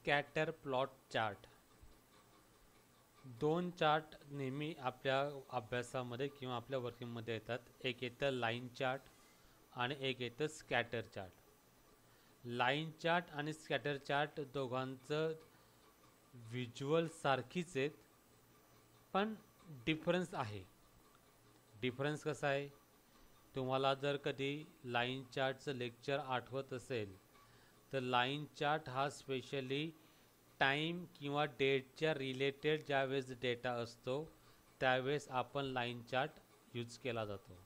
Scatter plot chart. दोन chart नेहमी आपल्या अभ्यासामध्ये किंवा आपल्या वर्किंगमध्ये येतात. एक येतं लाईन चार्ट आणि एक येतं स्कॅटर चार्ट. लाईन चार्ट आणि स्कॅटर चार्ट दोघांचं व्हिज्युअल सारखीच आहेत, पण डिफरन्स आहे. डिफरन्स कसा आहे? तुम्हाला जर कधी लाईन चार्टचं लेक्चर आठवत असेल तर लाईन चार्ट हा स्पेशली टाईम किंवा डेटच्या रिलेटेड ज्यावेळेस डेटा असतो त्यावेळेस आपण लाईन चार्ट यूज केला जातो.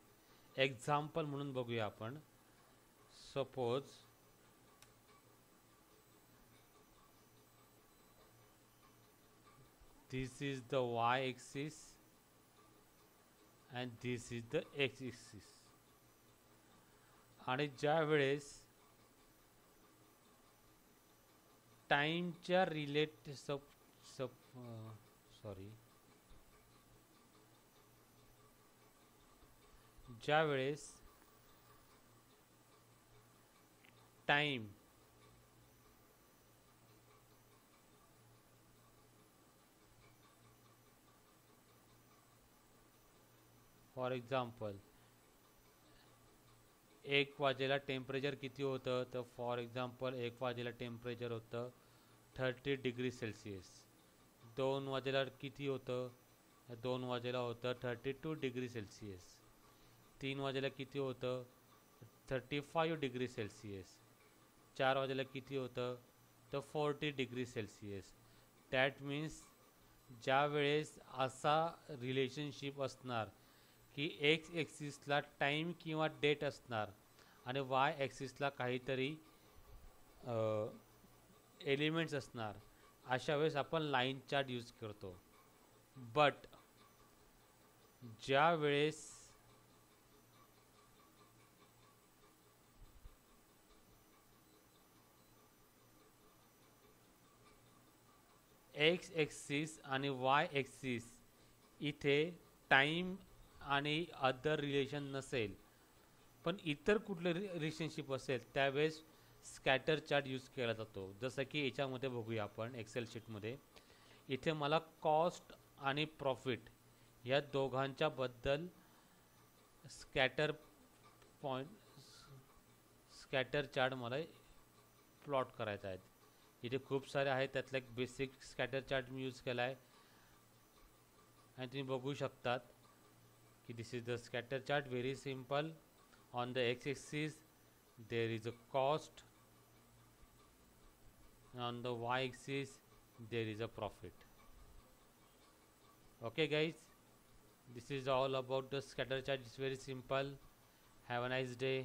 एक्झाम्पल म्हणून बघूया आपण. Suppose this is the y-axis and this is the x-axis. आणि ज्या वेळेस टाईमच्या रिलेट सॉरी ज्या वेळेस टाईम फॉर एक्झाम्पल 1 वाजेला टेम्परेचर किती होतं, तर फॉर एक्झाम्पल 1 वाजेला टेम्परेचर होतं 30 डिग्री सेल्सिअस. 2 वाजेला किती होतं, 2 वाजेला होतं 32 डिग्री सेल्सिअस. 3 वाजेला किती होतं 35 डिग्री सेल्सिअस. 4 वाजेला किती होतं तर 40 डिग्री सेल्सिअस. दॅट मीन्स ज्या वेळेस असा रिलेशनशिप असणार की एक्स ॲक्सिसला टाईम किंवा डेट असणार आणि वाय ॲक्सिसला काहीतरी एलिमेंट्स असणार, अशा वेळेस आपण लाईन चार्ट यूज करतो. बट ज्या वेळेस एक्स ॲक्सिस आणि वाय ॲक्सिस इथे टाईम आणि अदर रिलेशन नसेल पण इतर कुठले रिलेशनशिप असेल त्यावेळेस स्कॅटर चार्ट यूज केला जातो. जसं की याच्यामध्ये बघूया आपण एक्सेल शीटमध्ये. इथे मला कॉस्ट आणि प्रॉफिट या दोघांच्या बद्दल स्कॅटर स्कॅटर चार्ट मला प्लॉट करायचा आहे. इथे खूप सारे आहेत, त्यातला एक बेसिक स्कॅटर चार्ट मी यूज केला आहे आणि तुम्ही बघू शकतात की this is the scatter chart. Very simple. On the x-axis there is a cost, and on the y-axis there is a profit. Okay guys, this is all about the scatter chart. It's very simple. Have a nice day.